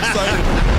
excited.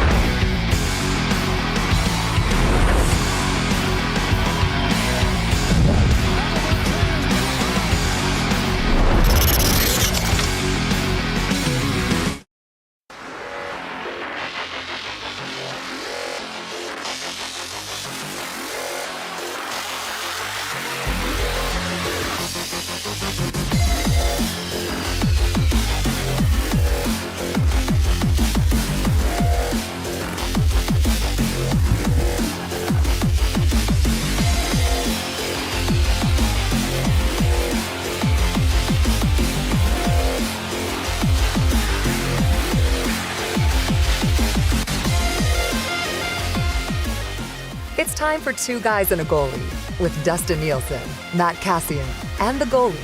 It's time for Two Guys and a Goalie with Dustin Nielson, Matt Kassian, and the goalie,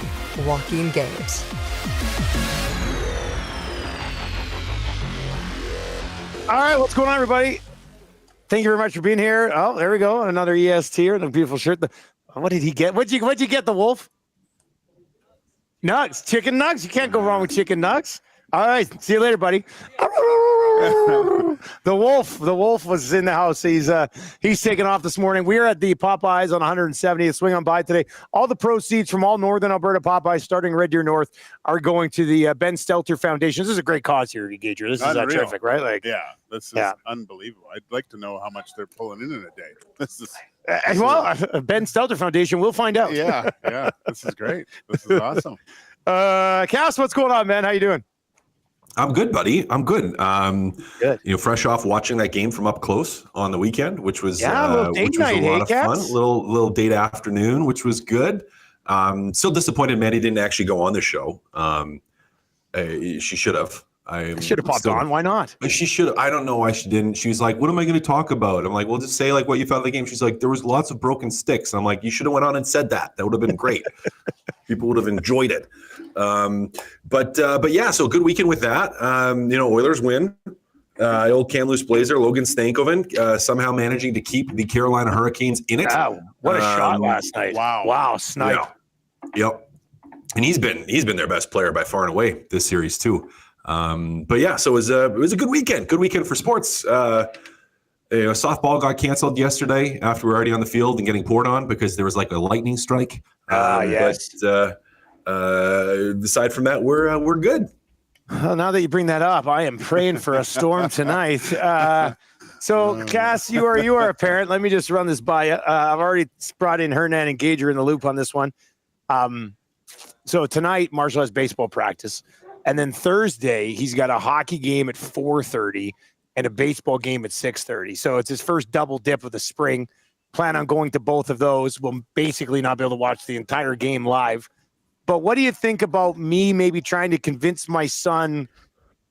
Joaquin Gage. All right, what's going on, everybody? Thank you very much for being here. Oh, there we go. Another EST here, the beautiful shirt. What did he get? What'd you get, the Wolf? Nugs, chicken nugs. You can't go wrong with chicken nugs. All right, see you later, buddy. The wolf was in the house. He's taking off this morning. We are at the Popeyes on 170th. Swing on by today. All the proceeds from all Northern Alberta Popeyes, starting Red Deer North, are going to the Ben Stelter Foundation. This is a great cause here, Gager. This is terrific, right? This is unbelievable. I'd like to know how much they're pulling in a day. This is Ben Stelter Foundation. We'll find out. Yeah. This is great. This is awesome. Cass, what's going on, man? How you doing? I'm good, buddy. I'm good. Good. Fresh off watching that game from up close on the weekend, which was a little date night, a lot of fun. Cass? Little date afternoon, which was good. Still disappointed Maddie didn't actually go on the show. She should have. I should have popped on. Why not? She should. I don't know why she didn't. She was like, "What am I going to talk about?" I'm like, "Well, just say like what you thought of the game." She's like, "There was lots of broken sticks." I'm like, "You should have went on and said that. That would have been great. People would have enjoyed it." But yeah, so good weekend with that. Oilers win. Old Kamloops Blazer, Logan Stankoven, somehow managing to keep the Carolina Hurricanes in it. Wow, what a shot last night! Wow, snipe. Yeah. Yep. And he's been their best player by far and away this series too. But yeah, so it was a good weekend. Good weekend for sports. Softball got canceled yesterday after we were already on the field and getting poured on because there was like a lightning strike. Yes. But aside from that, we're good. Well, now that you bring that up, I am praying for a storm tonight. So, Cass, you are a parent. Let me just run this by you. I've already brought in Hernan and Gager in the loop on this one. So tonight, Marshall has baseball practice. And then Thursday, he's got a hockey game at 4:30 and a baseball game at 6:30. So it's his first double dip of the spring. Plan on going to both of those. We'll basically not be able to watch the entire game live. But what do you think about me maybe trying to convince my son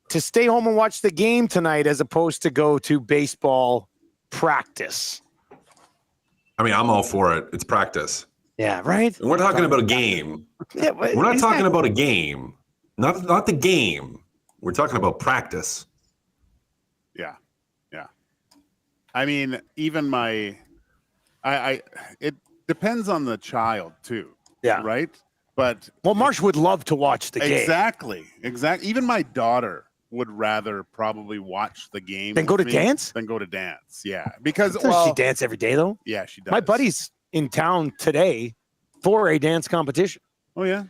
to stay home and watch the game tonight as opposed to go to baseball practice? I mean, I'm all for it. It's practice. Yeah, right? And we're talking about a game. Yeah, we're not talking about a game. Not the game. We're talking about practice. Yeah. I mean, even it depends on the child too. Yeah. Right. But Marsh would love to watch the game. Exactly. Even my daughter would rather probably watch the game than go to dance. Yeah, because she dance every day though. Yeah, she does. My buddy's in town today for a dance competition. Oh yeah.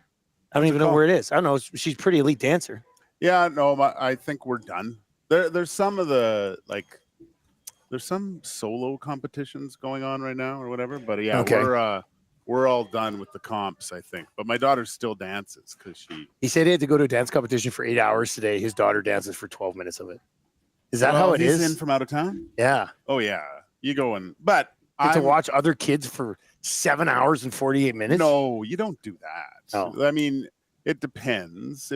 I don't even know where it is. I don't know. She's a pretty elite dancer. Yeah, no, I think we're done. There's some of the there's some solo competitions going on right now or whatever. But yeah, okay. We're all done with the comps, I think. But my daughter still dances because He said he had to go to a dance competition for 8 hours today. His daughter dances for 12 minutes of it. Is that how it is? He's in from out of town? Yeah. Oh yeah. You going? But to watch other kids for 7 hours and 48 minutes? No, you don't do that. Oh. I mean, it depends.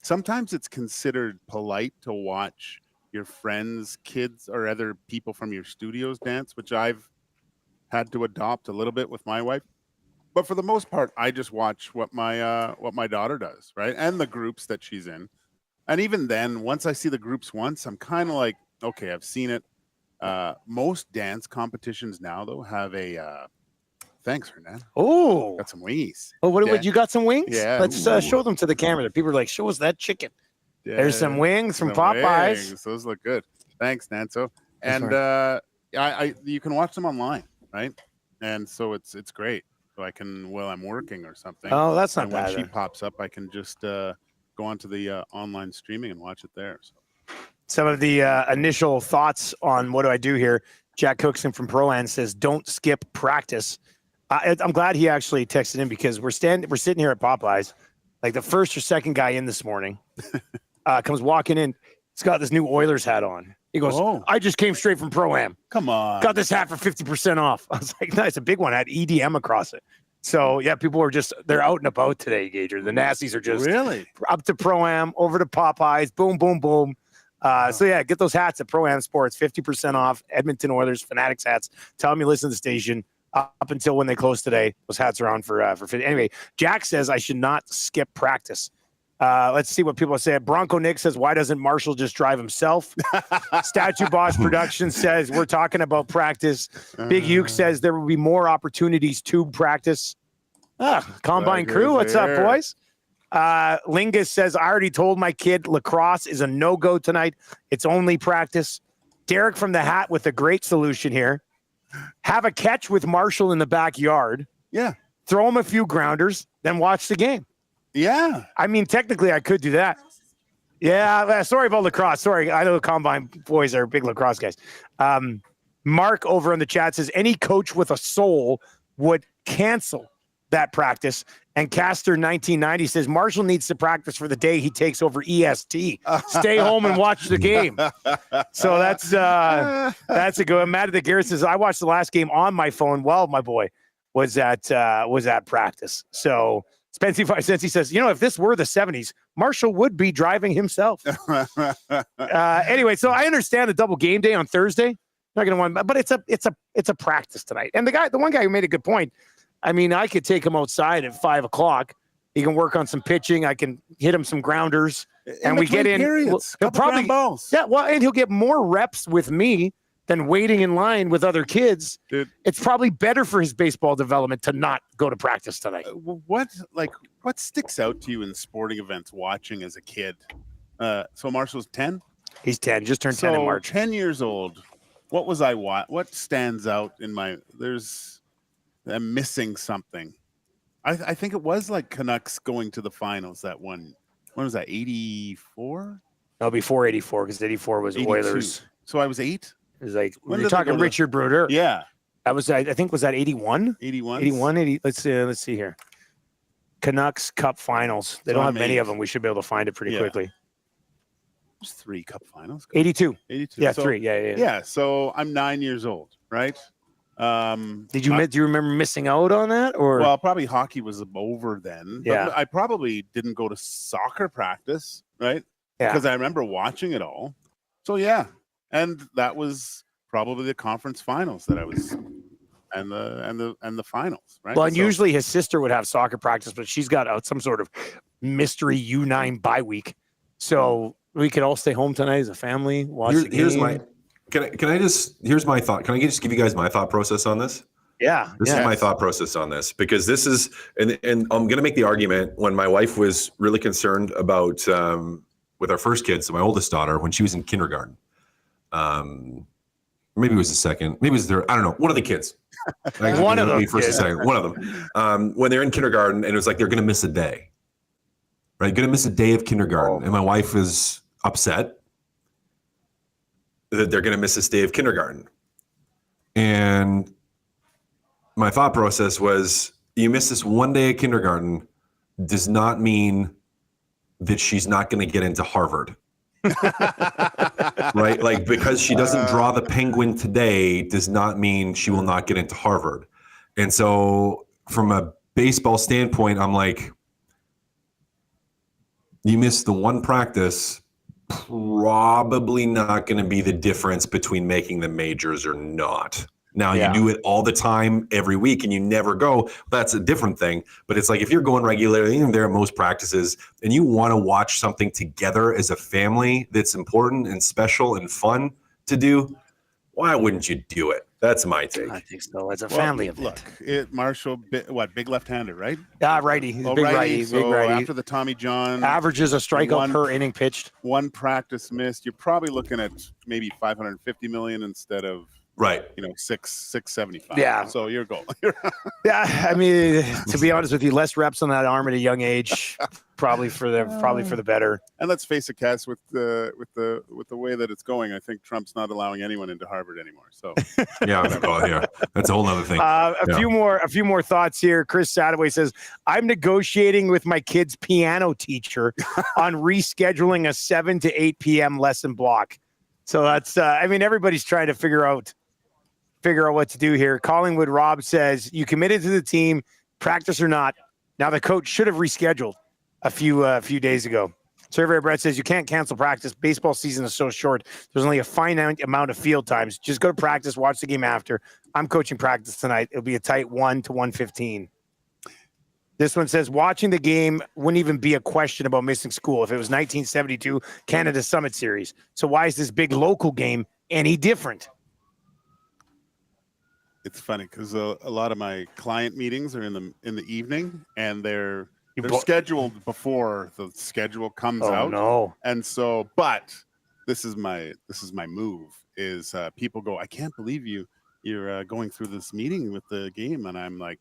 Sometimes it's considered polite to watch your friends' kids or other people from your studios dance, which I've had to adopt a little bit with my wife. But for the most part, I just watch what my daughter does, right? And the groups that she's in. And even then, once I see the groups once, I'm kind of like, okay, I've seen it. Most dance competitions now, though, have a thanks, Hernan. Oh, got some wings. Oh, what you got some wings? Yeah. Let's show them to the camera. People are like, show us that chicken. There's some wings from Some Popeyes. wings. Those look good. Thanks, Nanso. That's And you can watch them online, right? And so it's great. So I can, while I'm working or something. Oh, that's not and when bad. she pops up, I can just go onto the online streaming and watch it there. So. Some of the initial thoughts on what do I do here. Jack Cookson from Pro-Am says, don't skip practice. I'm glad he actually texted in because we're sitting here at Popeyes. Like the first or second guy in this morning comes walking in. He's got this new Oilers hat on. He goes, I just came straight from Pro-Am. Come on. Got this hat for 50% off. I was like, nice. A big one had EDM across it. So, yeah, people are they're out and about today, Gager. The Nasties are just really up to Pro-Am, over to Popeyes, boom, boom, boom. So, yeah, get those hats at Pro-Am Sports, 50% off. Edmonton Oilers, Fanatics hats. Tell them you listen to the station up until when they close today. Those hats are on for 50. Anyway, Jack says I should not skip practice. Let's see what people say. Bronco Nick says, why doesn't Marshall just drive himself? Statue Boss Production says, we're talking about practice. Big Uke says there will be more opportunities to practice. Combine crew, what's up, boys? Lingus says, I already told my kid lacrosse is a no-go tonight. It's only practice. Derek from the Hat with a great solution here. Have a catch with Marshall in the backyard. Yeah. Throw him a few grounders, then watch the game. Yeah. I mean, technically, I could do that. Yeah. Sorry about lacrosse. Sorry. I know the Combine boys are big lacrosse guys. Mark over in the chat says, any coach with a soul would cancel that practice. And Caster 1990 says, Marshall needs to practice for the day he takes over EST. Stay home and watch the game. So that's a good one. Matt at the Garrett says, I watched the last game on my phone while my boy was at practice. So Spency 5 cents, he says, if this were the 70s, Marshall would be driving himself. Anyway, so I understand the double game day on Thursday. Not going to want, but it's a practice tonight. And the one guy who made a good point. I mean, I could take him outside at 5:00. He can work on some pitching. I can hit him some grounders, and we get in. He'll probably balls. Yeah, well, and he'll get more reps with me than waiting in line with other kids. Dude. It's probably better for his baseball development to not go to practice tonight. What sticks out to you in sporting events watching as a kid? So Marshall's 10? He's 10, just turned 10 in March. 10 years old. What was I what stands out in I'm missing something. I think it was like Canucks going to the finals that one. When was that, 84? No, before 84, because 84 was 82. Oilers. So I was 8? It was like, when you're talking Richard Brodeur. Yeah. That was, I think, was that 81? 81? 81, 80. Let's see here. Canucks Cup Finals. They don't have many of them. We should be able to find it pretty quickly. There's 3 Cup Finals. 82. 82. Yeah, so, 3. Yeah. Yeah, so I'm 9 years old, right? Do you remember missing out on that? Or well, probably hockey was over then. Yeah. But I probably didn't go to soccer practice, right? Yeah. Because I remember watching it all. So yeah. And that was probably the conference finals that I was and the finals, right? Well, and usually his sister would have soccer practice, but she's got some sort of mystery U9 bye week. So we could all stay home tonight as a family, watch the game. Here's my thought. Can I just give you guys my thought process on this? Yeah. This is my thought process on this, because this is, and I'm going to make the argument when my wife was really concerned about, with our first kid, so my oldest daughter, when she was in kindergarten, maybe it was the second, maybe it was their, I don't know, one of the kids. One of them. First and second, one of them. When they're in kindergarten, and it was like, they're going to miss a day, right? Going to miss a day of kindergarten. And my wife was upset that they're going to miss this day of kindergarten. And my thought process was, you miss this one day of kindergarten does not mean that she's not going to get into Harvard. Right? Like, because she doesn't draw the penguin today does not mean she will not get into Harvard. And so from a baseball standpoint, I'm like, you missed the one practice, probably not going to be the difference between making the majors or not. Now, you do it all the time, every week, and you never go. That's a different thing. But it's like, if you're going regularly, and there at most practices, and you want to watch something together as a family that's important and special and fun to do, Why wouldn't you do it? That's my take. I think so. It's a family event. Look, Marshall, big left-hander, right? Righty. He's Oh, big righty. righty. So Big righty. after the Tommy John, Averages a strikeout per inning pitched. one practice missed. You're probably looking at maybe $550 million instead of Right. 675. Yeah. So your goal. Yeah, I mean, to be honest with you, less reps on that arm at a young age, probably for the better. And let's face it, Cass, with the way that it's going, I think Trump's not allowing anyone into Harvard anymore. So Yeah. That's a whole other thing. A few more thoughts here. Chris Sadaway says, I'm negotiating with my kid's piano teacher on rescheduling a 7 to 8 p.m. lesson block. So that's everybody's trying to figure out what to do here. Collingwood Rob says, you committed to the team, practice or not. Now the coach should have rescheduled a few days ago. Surveyor Brett says, you can't cancel practice. Baseball season is so short. There's only a finite amount of field times. Just go to practice, watch the game after. I'm coaching practice tonight. It'll be a tight 1 to 1:15. This one says, watching the game wouldn't even be a question about missing school if it was 1972 Canada Summit Series. So why is this big local game any different? it's funny because a lot of my client meetings are in the evening, and they're scheduled before the schedule comes out. No. And so, but this is my move is people go, I can't believe you're going through this meeting with the game, and I'm like,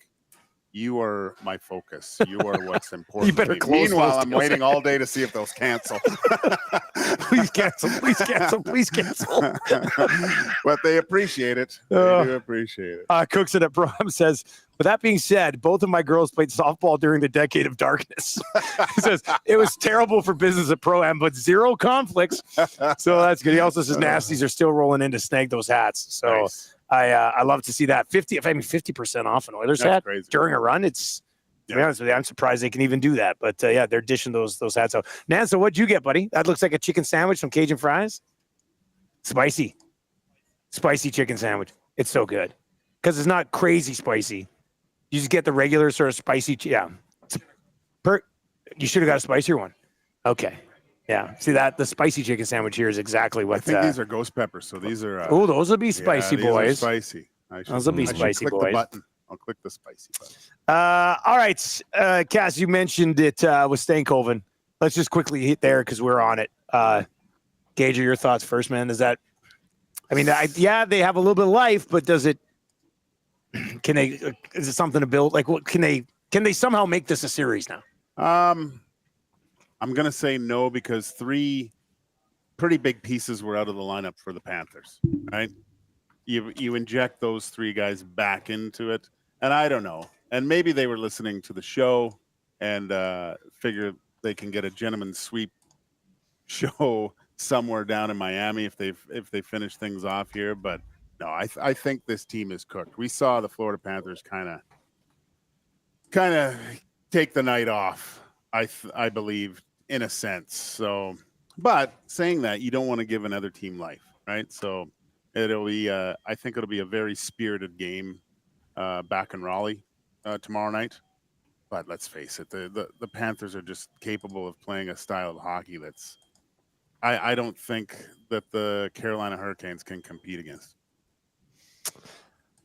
you are my focus. You are what's important. You better close. Meanwhile, I'm waiting all day to see if they'll cancel. Please cancel. Please cancel. Please cancel. But they appreciate it. They do appreciate it. Cooks it at Pro-Am says, with that being said, both of my girls played softball during the decade of darkness. He says, it was terrible for business at Pro-Am, but zero conflicts. So that's good. He also says nasties are still rolling in to snag those hats. So nice. I love to see that. 50% off an Oilers hat during a run. It's, to be honest with you, I'm surprised they can even do that. But yeah, they're dishing those hats out. Nancy, what'd you get, buddy? That looks like a chicken sandwich from Cajun Fries. Spicy chicken sandwich. It's so good because it's not crazy spicy. You just get the regular sort of spicy. Yeah. You should have got a spicier one. Okay. Yeah. See that the spicy chicken sandwich here is exactly what. I think these are ghost peppers. So these are. Those will be spicy, boys. Spicy. Those will be spicy, click boys. The button. I'll click the spicy button. All right, Cass, you mentioned it with Stankoven. Let's just quickly hit there because we're on it. Gage, your thoughts first, man. Is that? I mean, they have a little bit of life, but does it? Can they? Is it something to build? Like, what can they? Can they somehow make this a series now? I'm gonna say no because 3 pretty big pieces were out of the lineup for the Panthers. Right? You inject those 3 guys back into it, and I don't know. And maybe they were listening to the show and figure they can get a gentleman's sweep show somewhere down in Miami if they finish things off here, but. No, I think this team is cooked. We saw the Florida Panthers kind of take the night off. I believe in a sense. So, but saying that, you don't want to give another team life, right? So it'll be. I think it'll be a very spirited game back in Raleigh tomorrow night. But let's face it, the Panthers are just capable of playing a style of hockey that's. I don't think that the Carolina Hurricanes can compete against.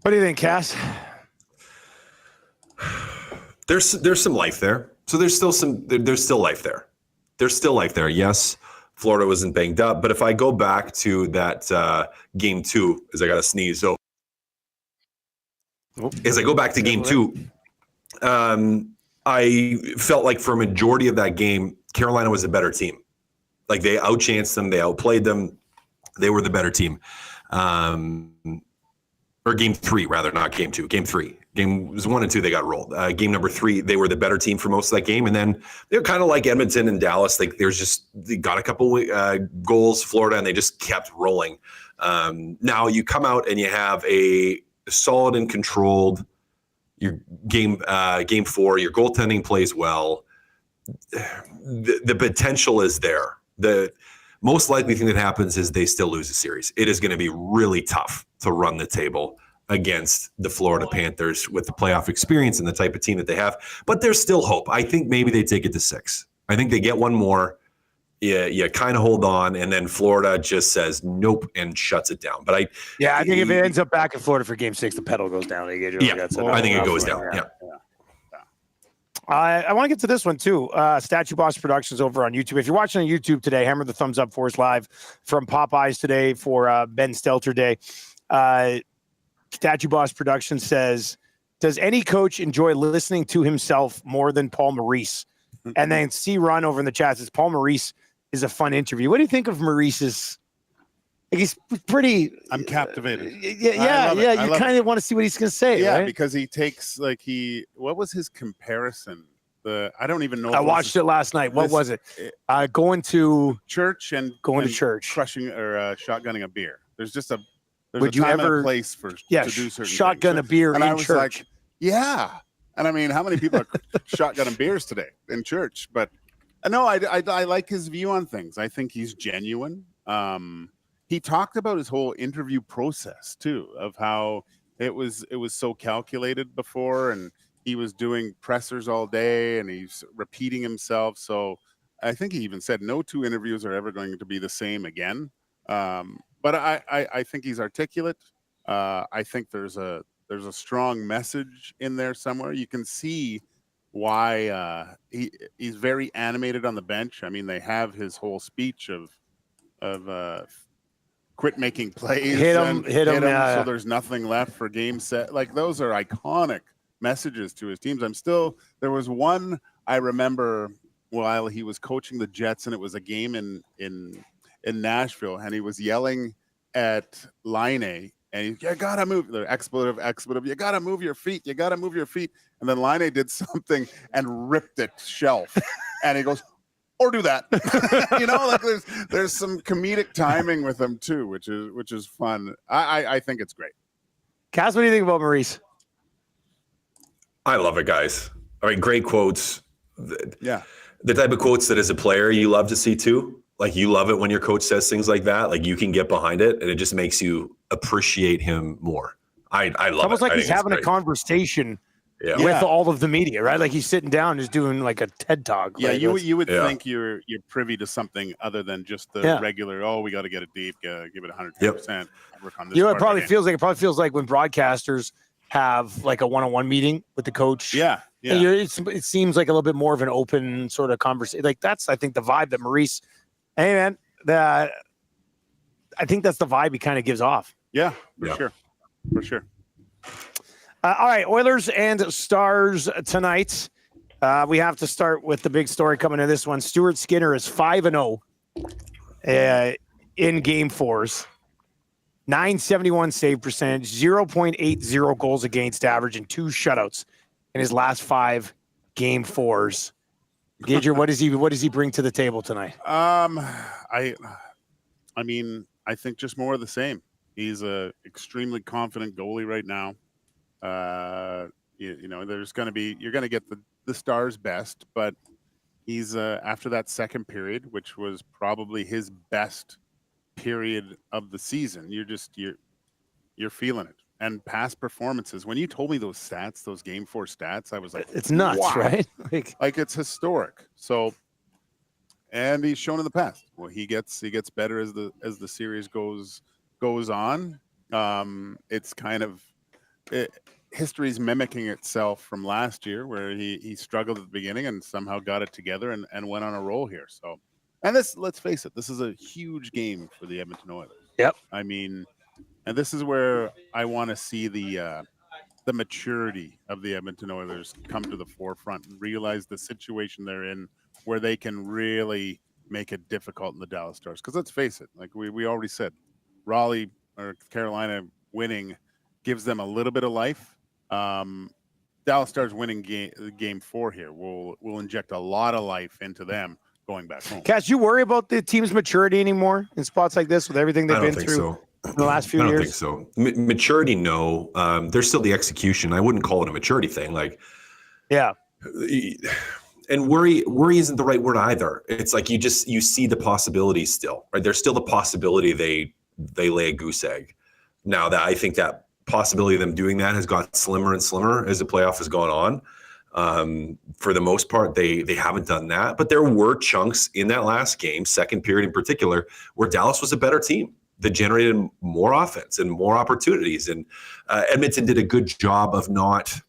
What do you think, Cass? There's some life there. So there's still life there. There's still life there. Yes, Florida wasn't banged up, but if I go back to that game 2, as I got to sneeze. So as I go back to game 2, I felt like for a majority of that game, Carolina was a better team. Like they outchanced them, they outplayed them. They were the better team. Or game 3, rather, not game 2, game 3. Game was 1 and 2, they got rolled. Game number 3, they were the better team for most of that game. And then they're kind of like Edmonton and Dallas. Like they got a couple goals, Florida, and they just kept rolling. Now you come out and you have a solid and controlled your game 4. Your goaltending plays well. The potential is there. The most likely thing that happens is they still lose a series. It is going to be really tough to run the table against the Florida Panthers with the playoff experience and the type of team that they have. But there's still hope. I think maybe they take it to 6. I think they get one more. you kind of hold on, and then Florida just says nope and shuts it down. But I think if it ends up back in Florida for Game 6, the pedal goes down. I think it goes down. Yeah. I want to get to this one too. Statue Boss Productions over on YouTube. If you're watching on YouTube today, hammer the thumbs up for us live from Popeyes today for Ben Stelter Day. Statue Boss Productions says, does any coach enjoy listening to himself more than Paul Maurice? And then C. Ron over in the chat says, Paul Maurice is a fun interview. What do you think of Maurice's? He's pretty. I'm captivated. Yeah. You kind of want to see what he's going to say. Yeah, right? because he takes what was his comparison? I don't even know. I watched it last night. What was it? Going to church and to church, crushing or shotgunning a beer. There's a Would time you ever, and a place to do certain shotgun things. a beer and in I was church? Like, yeah, and I mean, how many people are shotgunning beers today in church? But no, I like his view on things. I think he's genuine. He talked about his whole interview process too, of how it was so calculated before, and he was doing pressers all day, and he's repeating himself. So I think he even said no two interviews are ever going to be the same again. But I think he's articulate. I think there's a strong message in there somewhere. You can see why he's very animated on the bench. I mean, they have his whole speech of quit making plays, hit him, so there's nothing left for game set. Like, those are iconic messages to his teams. There was one I remember while he was coaching the Jets, and it was a game in Nashville, and he was yelling at Laine, and you gotta move, the expletive, you gotta move your feet, and then Laine did something and ripped it shelf, and he goes, or do that. There's some comedic timing with him too, which is fun. I think it's great. Cass, what do you think about Maurice? I love it, guys. I mean, great quotes. Yeah. The type of quotes that as a player you love to see too. Like, you love it when your coach says things like that. Like, you can get behind it, and it just makes you appreciate him more. I love it. It's almost like he's having a conversation with all of the media, right? Like, he's sitting down, just doing like a TED talk. Yeah, you would think you're privy to something other than just the regular. Oh, we got to get it deep. Give it 110%. Work on this. It probably feels like when broadcasters have like a one-on-one meeting with the coach. Yeah. It seems like a little bit more of an open sort of conversation. Like, that's, I think, the vibe that Maurice. Hey, man, I think that's the vibe he kind of gives off. Yeah, for sure. All right, Oilers and Stars tonight. We have to start with the big story coming to this one. Stuart Skinner is 5-0 in Game 4s. 971 save percentage, 0.80 goals against average, and 2 shutouts in his last 5 Game 4s. Gager, what does he bring to the table tonight? I mean, I think just more of the same. He's a extremely confident goalie right now. There's going to be, you're going to get the Stars' best, but he's after that second period, which was probably his best period of the season. You're feeling it. And past performances, when you told me those stats, those Game 4 stats, I was like, it's nuts, wow. Right? Like, it's historic. So, and he's shown in the past. Well, he gets better as the series goes on. It's kind of history's mimicking itself from last year, where he struggled at the beginning and somehow got it together and went on a roll here. So, and let's face it, this is a huge game for the Edmonton Oilers. Yep. I mean, and this is where I want to see the maturity of the Edmonton Oilers come to the forefront and realize the situation they're in, where they can really make it difficult in the Dallas Stars. Because let's face it, like we already said, Raleigh or Carolina winning gives them a little bit of life. Dallas Stars winning game 4 here will inject a lot of life into them going back home. Cass, you worry about the team's maturity anymore in spots like this with everything they've been through in the last few years? I don't think so. Maturity, no. There's still the execution. I wouldn't call it a maturity thing. Like, yeah. And worry isn't the right word either. It's like you see the possibilities still, right? There's still the possibility they lay a goose egg. Now, that I think that possibility of them doing that has got slimmer and slimmer as the playoff has gone For the most part, they haven't done that. But there were chunks in that last game, second period in particular, where Dallas was a better team that generated more offense and more opportunities. And Edmonton did a good job of not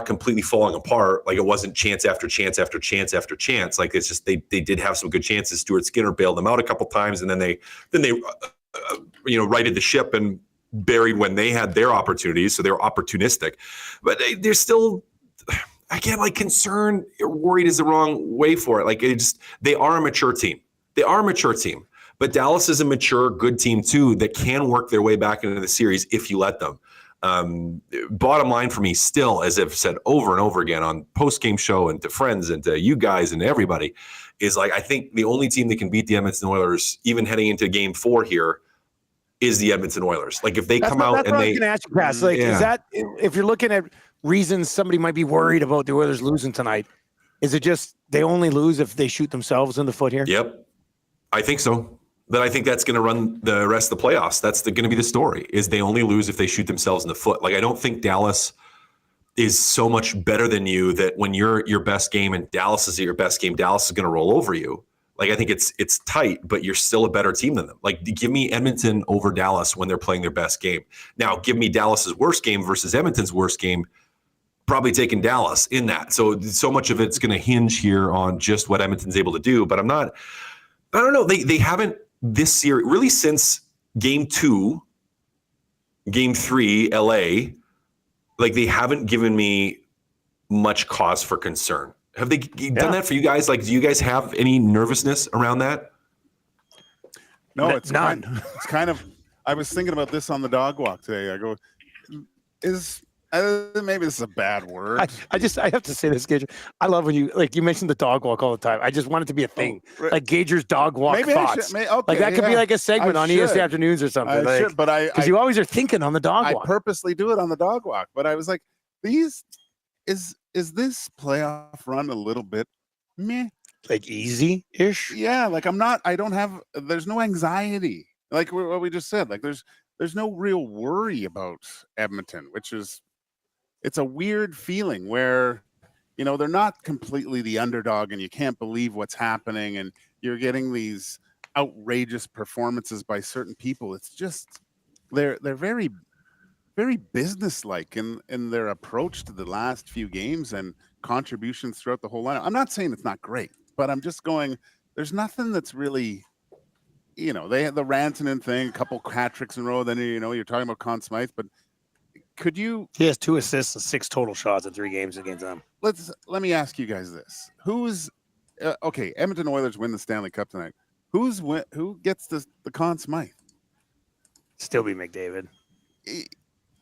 completely falling apart. Like, it wasn't chance after chance after chance after chance. Like, it's just they did have some good chances. Stuart Skinner bailed them out a couple times, and then they righted the ship and buried when they had their opportunities. So they were opportunistic, but they're still, again, like, concerned or worried is the wrong way for it. Like, they are a mature team. They are a mature team, but Dallas is a mature, good team too that can work their way back into the series if you let them. Bottom line for me still, as I've said over and over again on post-game show and to friends and to you guys and everybody, is like, I think the only team that can beat the Edmonton Oilers, even heading into game 4 here, is the Edmonton Oilers. Like, if they come out and they... That's what I was going to ask you, Cass. Like, is that, if you're looking at reasons somebody might be worried about the Oilers losing tonight, is it just they only lose if they shoot themselves in the foot here? Yep. I think so. But I think that's going to run the rest of the playoffs. That's going to be the story, is they only lose if they shoot themselves in the foot. Like, I don't think Dallas is so much better than you that when you're your best game and Dallas is at your best game, Dallas is going to roll over you. Like, I think it's tight, but you're still a better team than them. Like, give me Edmonton over Dallas when they're playing their best game. Now, give me Dallas's worst game versus Edmonton's worst game. Probably taking Dallas in that. So much of it's going to hinge here on just what Edmonton's able to do. But I don't know. They haven't this series really since game 2, game 3, LA. Like, they haven't given me much cause for concern. Have they done that for you guys? Like, do you guys have any nervousness around that? No, it's none. It's kind of. I was thinking about this on the dog walk today. I go, maybe this is a bad word. I have to say this, Gage. I love when you mentioned the dog walk all the time. I just want it to be a thing, like Gager's dog walk thoughts. Like, that could be like a segment on ESC Afternoons or something. Because you always are thinking on the dog walk. I purposely do it on the dog walk, but I was like, is this playoff run a little bit meh? Like, easy-ish? Yeah, like, there's no anxiety. Like what we just said. Like, there's no real worry about Edmonton, it's a weird feeling where, they're not completely the underdog and you can't believe what's happening and you're getting these outrageous performances by certain people. It's just, they're very, very businesslike in their approach to the last few games and contributions throughout the whole lineup. I'm not saying it's not great, but I'm just going, there's nothing that's really, they had the Rantanen thing, a couple hat tricks in a row. Then, you're talking about Conn Smythe, but he has 2 assists and 6 total shots in 3 games against them. Let me ask you guys this. Okay, Edmonton Oilers win the Stanley Cup tonight. Who gets the Conn Smythe? Still be McDavid.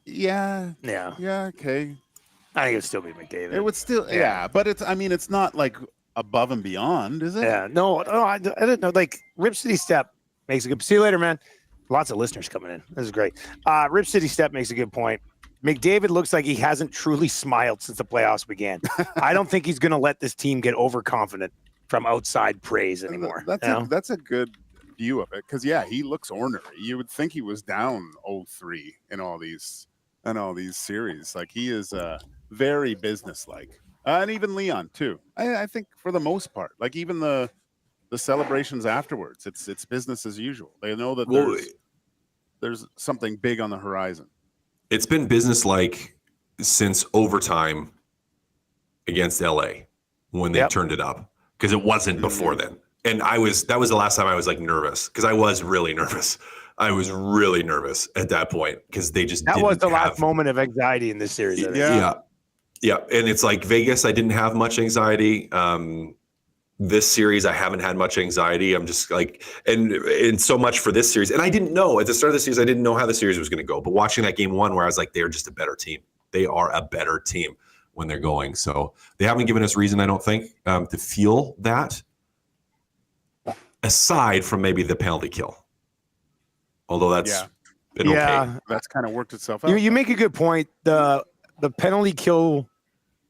Yeah. Okay. I think it would still be McDavid. It would still, but it's not like above and beyond, is it? Yeah. No, I don't know. Like, Rip City Step makes a good. See you later, man. Lots of listeners coming in. This is great. Rip City Step makes a good point. McDavid looks like he hasn't truly smiled since the playoffs began. I don't think he's going to let this team get overconfident from outside praise anymore. That's a good view of it, because he looks ornery. You would think he was down 0-3 in all these series. Like, he is very businesslike, and even Leon too. I think for the most part, like, even the celebrations afterwards, it's business as usual. They know that there's something big on the horizon. It's been businesslike since overtime against LA when they turned it up, because it wasn't before then. And that was the last time I was, like, nervous, because I was really nervous. I was really nervous at that point because they just that was the last moment of anxiety in this series. Yeah. And it's like Vegas, I didn't have much anxiety. This series, I haven't had much anxiety. I'm just like, and so much for this series. And I didn't know at the start of the series, I didn't know how the series was going to go. But watching that game 1 where I was like, they're just a better team. They are a better team when they're going. So they haven't given us reason, I don't think, to feel that, aside from maybe the penalty kill. Although that's been okay. That's kind of worked itself out. You make a good point. The penalty kill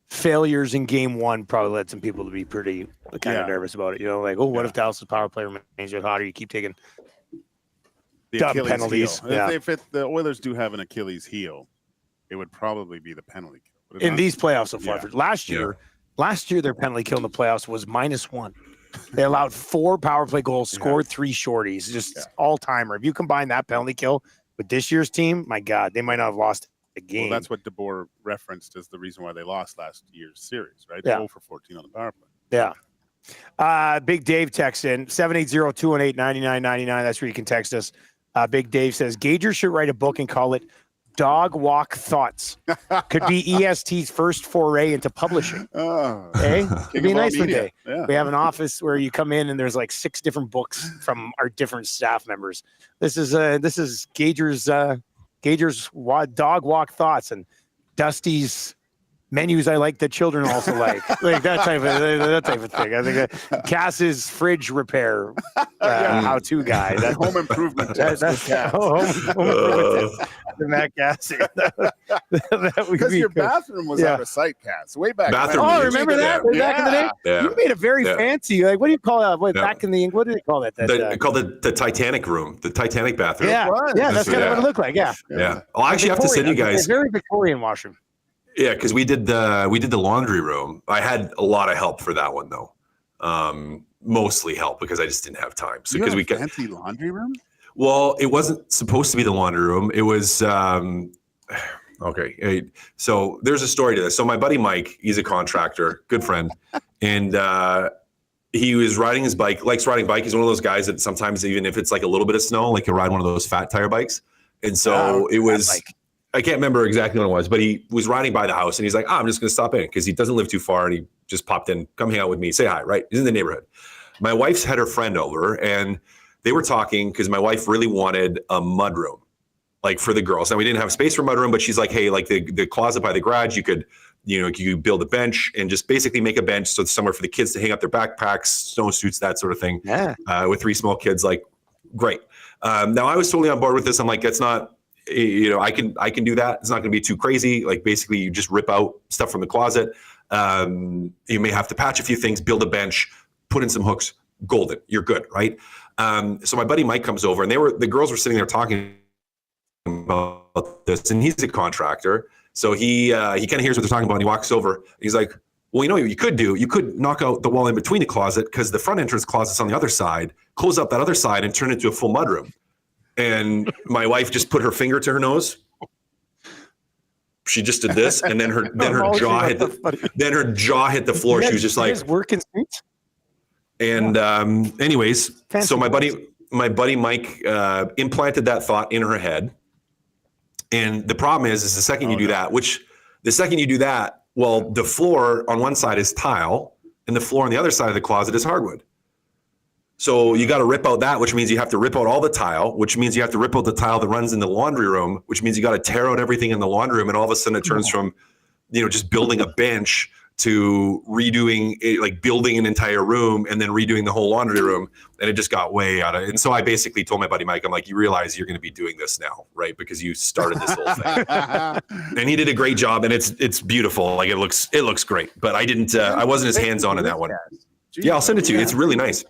failures in game 1 probably led some people to be pretty kind of nervous about it. Like, what if Dallas' power play remains red hot, or you keep taking dumb penalties? If the Oilers do have an Achilles heel, it would probably be the penalty kill. in these playoffs so far. Yeah. Last year, their penalty kill in the playoffs was -1. They allowed 4 power play goals, scored 3 shorties, just all-timer. If you combine that penalty kill with this year's team, my God, they might not have lost a game. Well, that's what DeBoer referenced as the reason why they lost last year's series, right? Yeah. 0 for 14 on the power play. Yeah. Big Dave texts in 780-218-9999. That's where you can text us. Big Dave says, Gager should write a book and call it Dog Walk Thoughts. Could be EST's first foray into publishing. Hey, it'd be nice one day. Yeah. We have an office where you come in and there's like 6 different books from our different staff members. This is Gager's Dog Walk Thoughts and Dusty's menus I like that children also like that type of thing. I think Cass's fridge repair how-to guide. That Home improvement. that's home improvement tips. The Matt Cassie. Because your bathroom was out of sight, Cass. Way back. Bathroom Oh, remember that? Way back in the day? Yeah. You made a very fancy, like, what do you call that? Back in the, what do they call that? Called the Titanic room, the Titanic bathroom. Yeah, that's kind of what it looked like. Yeah. I'll actually have to send you guys. A very Victorian washroom. Yeah, because we did the laundry room. I had a lot of help for that one though. Mostly help because I just didn't have time. So because we got fancy laundry room. Well, it wasn't supposed to be the laundry room. It was okay. So there's a story to this. So my buddy Mike, he's a contractor, good friend, and he was riding his bike. Likes riding bike. He's one of those guys that sometimes even if it's like a little bit of snow, like he'll ride one of those fat tire bikes. And so it was. I can't remember exactly what it was, but he was riding by the house and he's like, I'm just going to stop in because he doesn't live too far. And he just popped in, come hang out with me, say hi, right? He's in the neighborhood. My wife's had her friend over and they were talking because my wife really wanted a mudroom, like for the girls. And we didn't have space for mudroom, but she's like, hey, like the closet by the garage, you could build a bench and just basically make a bench. So it's somewhere for the kids to hang up their backpacks, snowsuits, that sort of thing. Yeah. With 3 small kids, like, great. Now I was totally on board with this. I'm like, it's not, I can do that. It's not going to be too crazy. Like basically you just rip out stuff from the closet. You may have to patch a few things, build a bench, put in some hooks, golden, you're good. Right. So my buddy Mike comes over and the girls were sitting there talking about this and he's a contractor. So he kind of hears what they're talking about and he walks over. He's like, well, you know what you could do? You could knock out the wall in between the closet because the front entrance closet's on the other side, close up that other side and turn it into a full mudroom. And my wife just put her finger to her nose. She just did this, and then her jaw hit the floor. She was just like working suits. And anyways, fancy so my buddy Mike implanted that thought in her head. And the problem is the second you do that, well, the floor on one side is tile, and the floor on the other side of the closet is hardwood. So you got to rip out that, which means you have to rip out all the tile, which means you have to rip out the tile that runs in the laundry room, which means you got to tear out everything in the laundry room. And all of a sudden it turns from, just building a bench to redoing it, like building an entire room and then redoing the whole laundry room. And it just got way out of it. And so I basically told my buddy Mike, I'm like, you realize you're going to be doing this now, right? Because you started this whole thing. And he did a great job and it's beautiful. Like it looks great, but I wasn't as hands-on in that one. Yeah, I'll send it to you. It's really nice.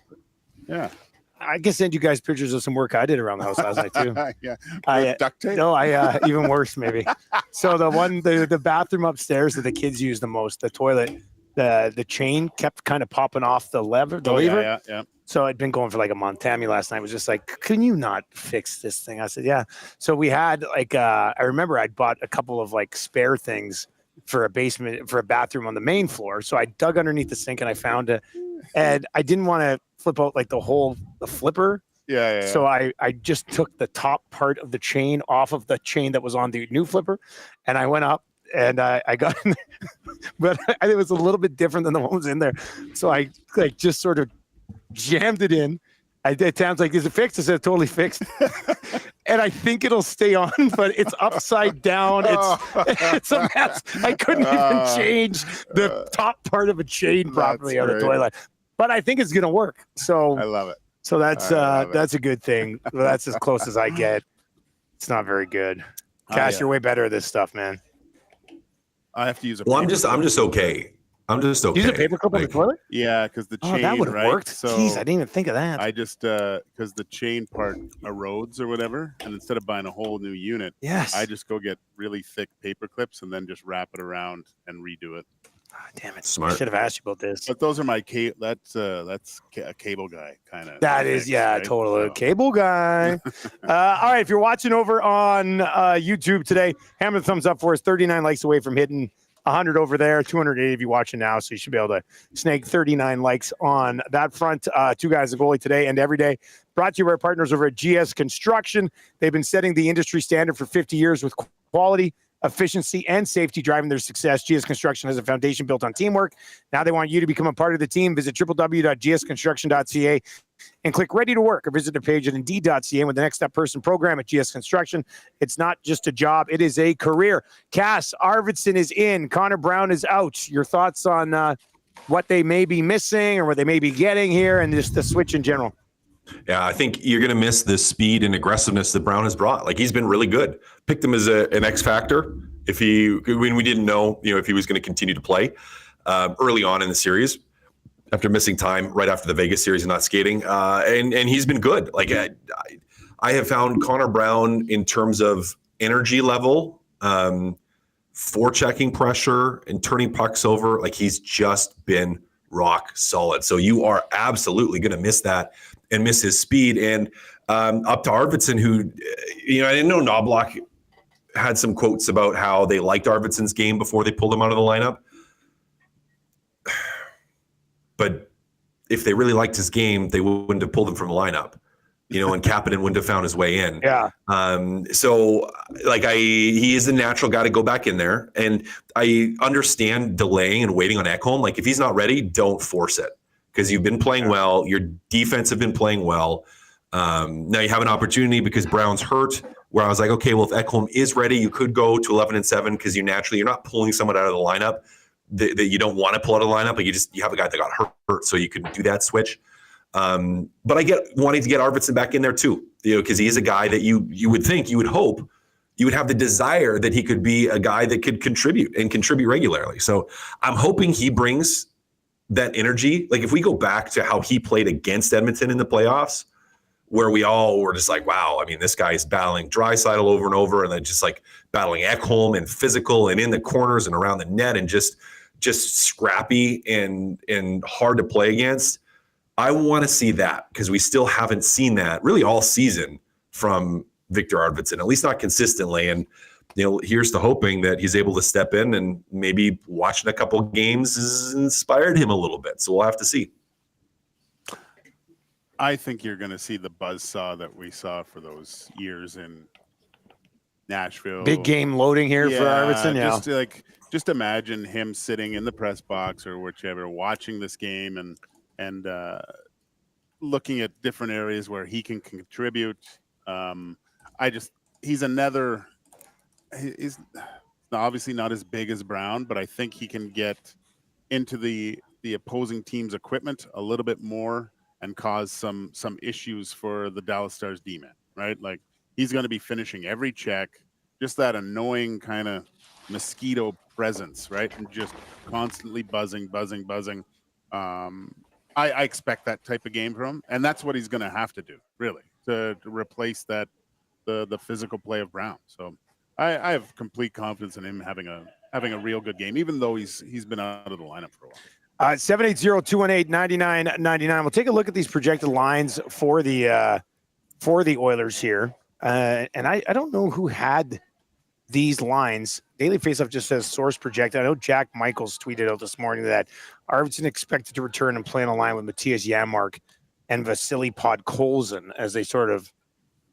Yeah. I can send you guys pictures of some work I did around the house last night too. Yeah. Duct tape? No, even worse maybe. So the bathroom upstairs that the kids use the most, the toilet, the chain kept kind of popping off the lever. Yeah. So I'd been going for like a month. Tammy last night was just like, can you not fix this thing? I said, yeah. So we had like, I remember I'd bought a couple of like spare things for a bathroom on the main floor. So I dug underneath the sink and I found it. And I didn't want to flip out like the flipper. Yeah. So I just took the top part of the chain off of the chain that was on the new flipper. And I went up and I got in there. But it was a little bit different than the one that was in there. So I like just sort of jammed it in. I did. Tam's like, is it fixed? I said, totally fixed. And I think it'll stay on, but it's upside down. It's a mess. I couldn't even change the top part of a chain properly on the toilet. But I think it's going to work. So I love it. So that's a good thing. That's as close as I get. It's not very good. Cash, you're way better at this stuff, man. I have to use a. Well, I'm just okay. I'm just okay. Use a paperclip on the toilet? Yeah, because the chain, that would have right? worked. So Jeez, I didn't even think of that. I just because the chain part erodes or whatever, and instead of buying a whole new unit, Yes. I just go get really thick paper clips and then just wrap it around and redo it. Damn it! Smart. I should have asked you about this. But those are my that's a cable guy kind of. That is, right? Totally. So. Cable guy. All right, if you're watching over on YouTube today, hammer the thumbs up for us. 39 likes away from hitting 100 over there. 280 if you're watching now, so you should be able to snag 39 likes on that front. Two Guys A Goalie today and every day. Brought to you by our partners over at GS Construction. They've been setting the industry standard for 50 years with quality, efficiency, and safety driving their success. GS Construction has a foundation built on teamwork. Now they want you to become a part of the team. Visit www.gsconstruction.ca and click ready to work, or visit their page at indeed.ca. With the Next Step Person program at GS Construction, it's not just a job, it is a career. Cass, Arvidsson is in. Connor Brown is out. Your thoughts on what they may be missing or what they may be getting here and just the switch in general? Yeah, I think you're going to miss the speed and aggressiveness that Brown has brought. Like, he's been really good. Picked him as an X factor when we didn't know, if he was going to continue to play early on in the series after missing time right after the Vegas series and not skating. And he's been good. Like, I have found Connor Brown in terms of energy level, forechecking pressure and turning pucks over. Like, he's just been rock solid. So you are absolutely going to miss that and miss his speed. And up to Arvidsson, who, I didn't know Knobloch had some quotes about how they liked Arvidsson's game before they pulled him out of the lineup. But if they really liked his game, they wouldn't have pulled him from the lineup, and Kapanen wouldn't have found his way in. Yeah. So he is the natural guy to go back in there. And I understand delaying and waiting on Ekholm. Like, if he's not ready, don't force it, because you've been playing well. Your defense have been playing well. Now you have an opportunity because Brown's hurt, where I was like, okay, well, if Ekholm is ready, you could go to 11-7 because you're not pulling someone out of the lineup that you don't want to pull out of the lineup, but you have a guy that got hurt, so you can do that switch. But I get wanting to get Arvidsson back in there too, because he is a guy that you would hope you would have the desire that he could be a guy that could contribute regularly. So I'm hoping he brings that energy. Like, if we go back to how he played against Edmonton in the playoffs, where we all were just like, wow, I mean, this guy is battling Draisaitl over and over, and then just like battling Ekholm and physical and in the corners and around the net and just scrappy and hard to play against. I want to see that, because we still haven't seen that really all season from Victor Arvidsson, at least not consistently. And, here's the hoping that he's able to step in, and maybe watching a couple games has inspired him a little bit. So we'll have to see. I think you're going to see the buzzsaw that we saw for those years in Nashville. Big game loading here for Arvidsson. Yeah. Just imagine him sitting in the press box or whichever, watching this game and looking at different areas where he can contribute. He's obviously not as big as Brown, but I think he can get into the opposing team's equipment a little bit more and cause some issues for the Dallas Stars D-man, right? Like, he's going to be finishing every check, just that annoying kind of mosquito presence, right? And just constantly buzzing. I expect that type of game from him, and that's what he's going to have to do, really, to replace that the physical play of Brown. So I have complete confidence in him having a real good game, even though he's been out of the lineup for a while. 780-218-9999. We'll take a look at these projected lines for the Oilers here. And I don't know who had these lines. Daily Faceoff just says source projected. I know Jack Michaels tweeted out this morning that Arvidsson expected to return and play on a line with Mattias Ekholm and Vasily Podkolzin as they sort of,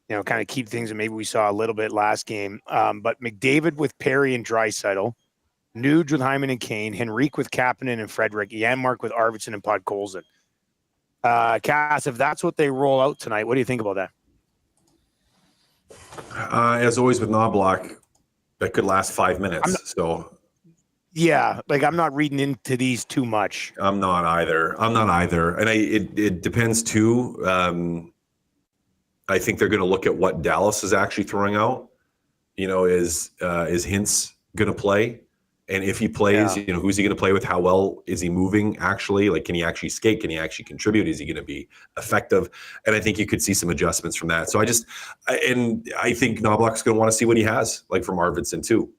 kind of keep things. And maybe we saw a little bit last game. But McDavid with Perry and Draisaitl, Nuge with Hyman and Kane, Henrique with Kapanen and Frederick, Janmark with Arvidsson and Podkolzin. Cass, if that's what they roll out tonight, what do you think about that? As always with Knobloch, that could last 5 minutes. Yeah, I'm not reading into these too much. I'm not either. And it depends too. I think they're going to look at what Dallas is actually throwing out. Is Hintz going to play? And if he plays, who's he going to play with? How well is he moving actually? Like, can he actually skate? Can he actually contribute? Is he going to be effective? And I think you could see some adjustments from that. So I think Knobloch's going to want to see what he has, like from Arvidsson too.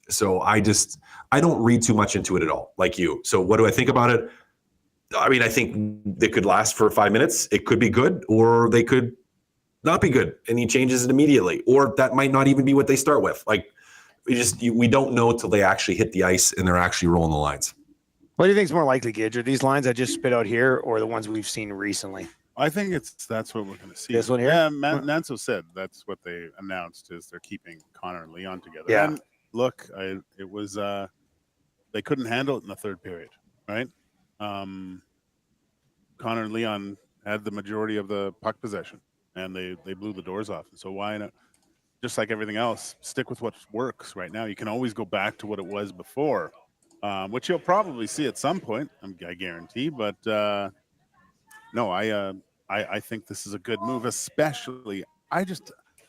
So I don't read too much into it at all, like you. So what do I think about it? I mean, I think they could last for 5 minutes. It could be good, or they could not be good, and he changes it immediately. Or that might not even be what they start with. Like, we don't know till they actually hit the ice and they're actually rolling the lines. What do you think is more likely, Gage? Are these lines I just spit out here, or the ones we've seen recently? I think that's what we're going to see. This one here? Yeah, Nanso said that's what they announced, is they're keeping Connor and Leon together. Yeah. And look, it was they couldn't handle it in the third period, right? Connor and Leon had the majority of the puck possession, and they blew the doors off. So why not? Just like everything else, stick with what works right now. You can always go back to what it was before, which you'll probably see at some point, I guarantee. But no, I think this is a good move, especially I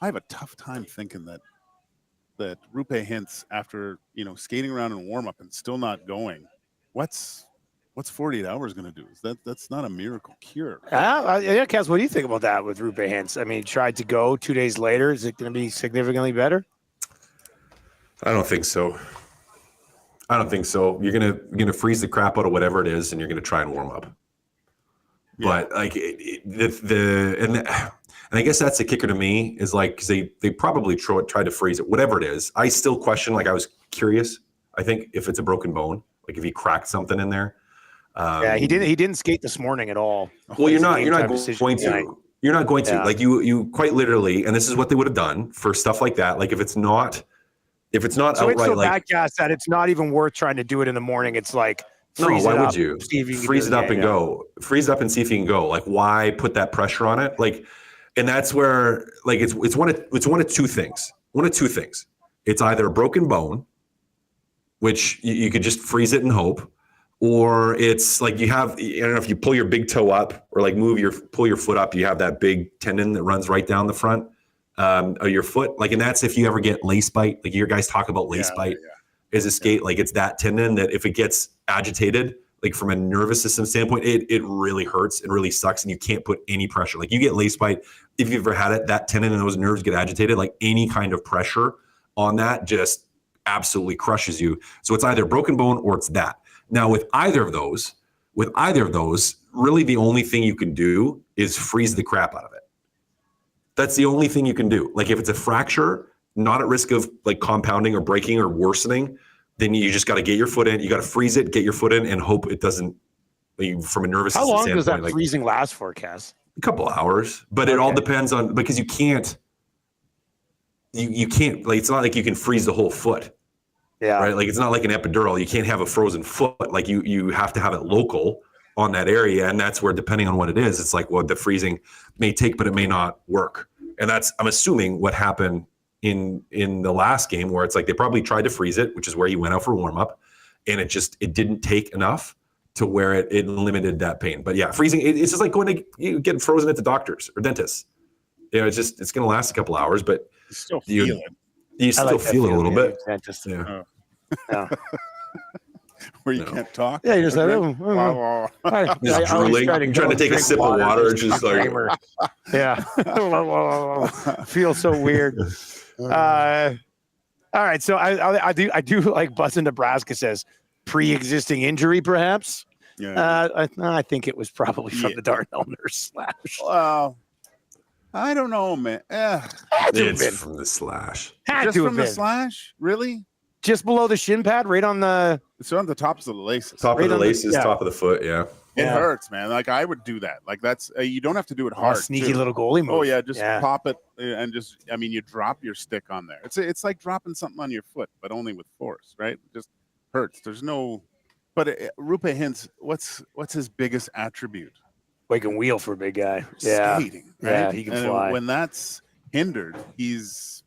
have a tough time thinking that Rupe Hintz, after skating around in warm up and still not going, what's 48 hours going to do? That's not a miracle cure. Yeah, Cass, what do you think about that with Rupe Hintz? I mean, he tried to go 2 days later. Is it going to be significantly better? I don't think so. You're gonna freeze the crap out of whatever it is, and you're gonna try and warm up. Yeah. But like and I guess that's the kicker to me, is like, because they probably tried to freeze it, whatever it is. I still question. Like, I was curious. I think if it's a broken bone, like if he cracked something in there. Yeah, he didn't skate this morning at all. Well, you're not going to. You're not going to. Yeah. Like you quite literally, and this is what they would have done for stuff like that. Like if it's not so outright, it's so like bad, Cass, that it's not even worth trying to do it in the morning. It's like why would you freeze it up and go? Freeze it up and see if you can go. Like, why put that pressure on it? Like, and that's where, like, it's one of two things. One of two things. It's either a broken bone, which you could just freeze it and hope. Or it's like I don't know, if you pull your big toe up or like pull your foot up, you have that big tendon that runs right down the front of your foot. Like, and that's if you ever get lace bite. Like, your guys talk about lace bite as a skate. Like, it's that tendon that if it gets agitated, like from a nervous system standpoint, it really hurts and really sucks, and you can't put any pressure. Like, you get lace bite, if you've ever had it, that tendon and those nerves get agitated, like any kind of pressure on that just absolutely crushes you. So it's either broken bone or it's that. Now, with either of those, really the only thing you can do is freeze the crap out of it. That's the only thing you can do. Like, if it's a fracture, not at risk of like compounding or breaking or worsening, then you just got to get your foot in. You got to freeze it, get your foot in, and hope it doesn't, from a nervous system standpoint. How long does that freezing last for, Cass? A couple of hours, but it all depends on, because you can't, like, it's not like you can freeze the whole foot. Yeah. Right. Like, it's not like an epidural. You can't have a frozen foot. Like, you have to have it local on that area. And that's where, depending on what it is, it's like, well, the freezing may take, but it may not work. And that's, I'm assuming, what happened in the last game, where it's like they probably tried to freeze it, which is where he went out for warm up, and it didn't take enough to where it limited that pain. But yeah, freezing, it's just like going to get frozen at the doctors or dentists. It's going to last a couple hours, but you still feel it. You still feel it a little bit. Yeah. Where you can't talk. Yeah, you're just like, just drooling, trying to take a sip of water, just like, yeah. Feels so weird. All right, so I do like Buzz in Nebraska says pre-existing injury, perhaps. Yeah. I think it was probably from the Darnell Nurse slash. Well, I don't know, man. It's from the slash. Had just to from have the been. Slash? Really? Just below the shin pad, right on the. It's on the tops of the laces. Top of the laces, top of the foot. Yeah. It hurts, man. Like, I would do that. Like, that's you don't have to do it hard. Sneaky little goalie move. Oh yeah, just pop it and just. I mean, you drop your stick on there. It's like dropping something on your foot, but only with force, right? It just hurts. There's no. But Rupe Hintz, what's his biggest attribute? He can wheel for a big guy. Skating. Right? Yeah, he can fly. When that's hindered, he's.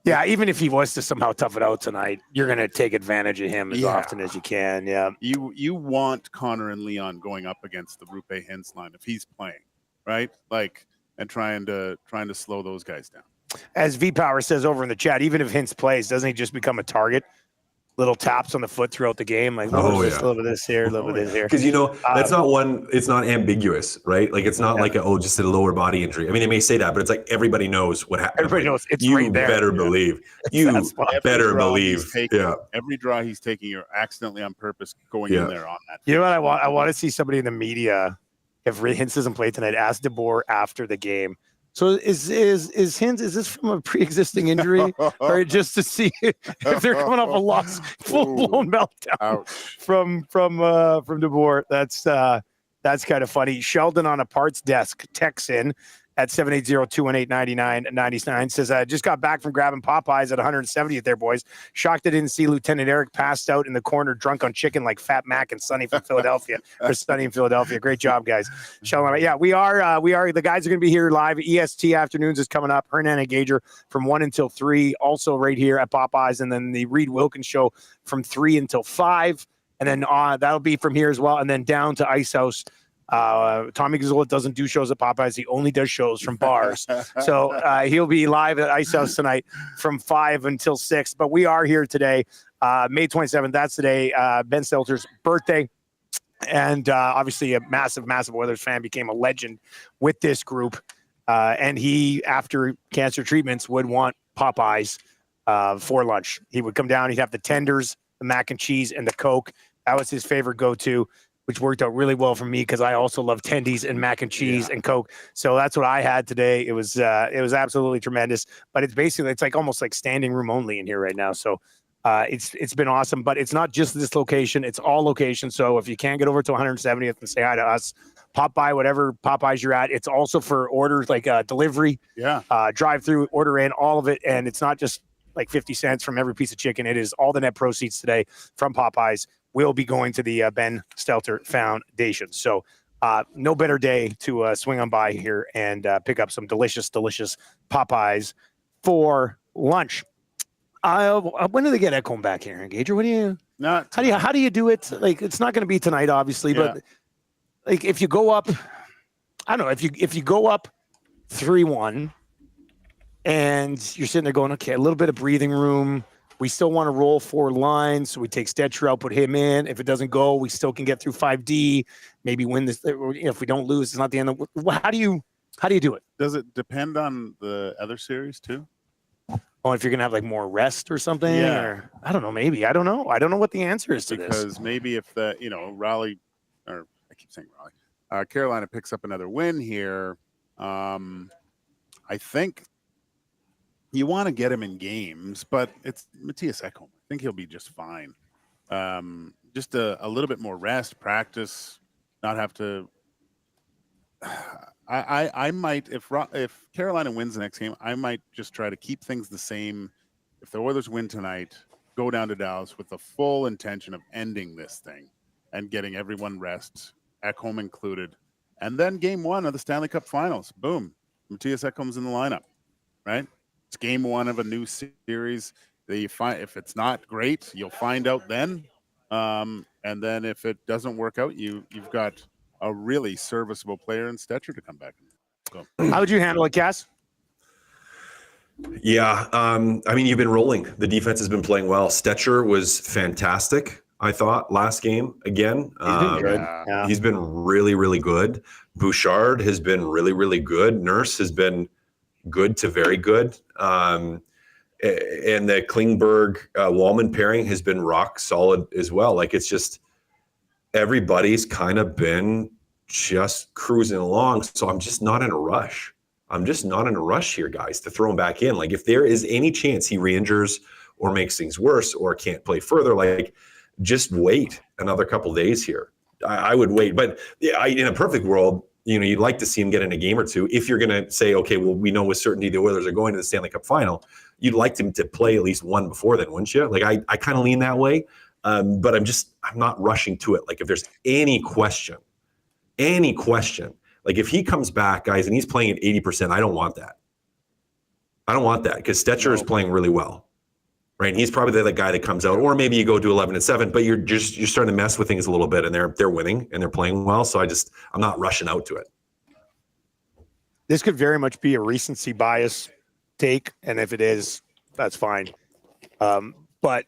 Yeah, even if he was to somehow tough it out tonight, you're going to take advantage of him as often as you can. Yeah. You want Connor and Leon going up against the Rupe Hintz line if he's playing, right? Like, and trying to slow those guys down. As V Power says over in the chat, even if Hintz plays, doesn't he just become a target? little taps on the foot throughout the game, like a little bit of this here, a little bit of this here. Because that's not one. It's not ambiguous, right? Like it's not like just a lower body injury. I mean, they may say that, but it's like everybody knows what happened. Everybody knows it's you right there. Better believe. You better believe. Every draw he's taking, you're accidentally on purpose going in there on that. You know what I want? I want to see somebody in the media, if Hintz doesn't play tonight, ask DeBoer after the game. So is Hintz, is this from a pre-existing injury or just to see if they're coming off a loss, full-blown meltdown from DeBoer? That's kind of funny. Sheldon on a parts desk texts in at 780-218-9999 says, I just got back from grabbing Popeyes at 170th there, boys. Shocked I didn't see Lieutenant Eric passed out in the corner drunk on chicken like Fat Mac and Sonny from Philadelphia. Or Sonny in Philadelphia. Great job, guys. Sheldon, yeah, we are the guys are going to be here live. EST Afternoons is coming up. Hernan and Gager from 1 until 3, also right here at Popeyes. And then the Reed Wilkins show from 3 until 5. And then that'll be from here as well. And then down to Ice House. Tommy Gazzola doesn't do shows at Popeyes. He only does shows from bars. So he'll be live at Ice House tonight from 5 until 6. But we are here today, May 27th. That's today, Ben Stelter's birthday. And obviously a massive Oilers fan, became a legend with this group. And he, after cancer treatments, would want Popeyes for lunch. He would come down. He'd have the tenders, the mac and cheese, and the Coke. That was his favorite go-to, which worked out really well for me because I also love tendies and mac and cheese and Coke. So that's what I had today. It was absolutely tremendous. But it's like almost like standing room only in here right now. So it's been awesome. But it's not just this location; it's all locations. So if you can't get over to 170th and say hi to us, pop by whatever Popeyes you're at. It's also for orders like delivery, drive-through, order in, all of it, and it's not just like 50 cents from every piece of chicken. It is all the net proceeds today from Popeyes will be going to the Ben Stelter Foundation. So no better day to swing on by here and pick up some delicious Popeyes for lunch. When do they get Ekholm back here, Gager? What do you? How do you do it? Like, it's not going to be tonight, obviously, but like if you go up, I don't know, if you go up 3-1 and you're sitting there going, okay, a little bit of breathing room. We still want to roll 4 lines, so we take Stetcher out, put him in. If it doesn't go, we still can get through 5D, maybe win this. If we don't lose, it's not the end of. How do you do it? Does it depend on the other series too? Oh, if you're gonna have like more rest or something, or I don't know, maybe I don't know what the answer is to this. Because maybe if Raleigh, or I keep saying Raleigh, Carolina picks up another win here, I think. You want to get him in games, but it's Mattias Ekholm. I think he'll be just fine. Just a little bit more rest, practice, not have to. I might, if Carolina wins the next game, I might just try to keep things the same. If the Oilers win tonight, go down to Dallas with the full intention of ending this thing and getting everyone rest, Ekholm included. And then game 1 of the Stanley Cup Finals, boom, Mattias Ekholm's in the lineup, right? It's game 1 of a new series. If it's not great, you'll find out then. And then if it doesn't work out, you've got a really serviceable player in Stetcher to come back. So. How would you handle it, Cass? Yeah, I mean, you've been rolling. The defense has been playing well. Stetcher was fantastic, I thought, last game again. He's been good. Yeah. He's been really, really good. Bouchard has been really, really good. Nurse has been good to very good. And the Klingberg-Wallman pairing has been rock solid as well. Like, it's just everybody's kind of been just cruising along. So I'm just not in a rush. Here, guys, to throw him back in. Like, if there is any chance he re-injures or makes things worse or can't play further, like, just wait another couple of days here. I would wait. But in a perfect world, you'd like to see him get in a game or two. If you're going to say, okay, well, we know with certainty the Oilers are going to the Stanley Cup final, you'd like him to play at least one before then, wouldn't you? Like, I kind of lean that way. But I'm not rushing to it. Like, if there's any question, like if he comes back, guys, and he's playing at 80%, I don't want that. Because Stetcher is playing really well, right? And he's probably the guy that comes out, or maybe you go to 11-7, but you're starting to mess with things a little bit, and they're winning and they're playing well. So I'm not rushing out to it. This could very much be a recency bias take, and if it is, that's fine. But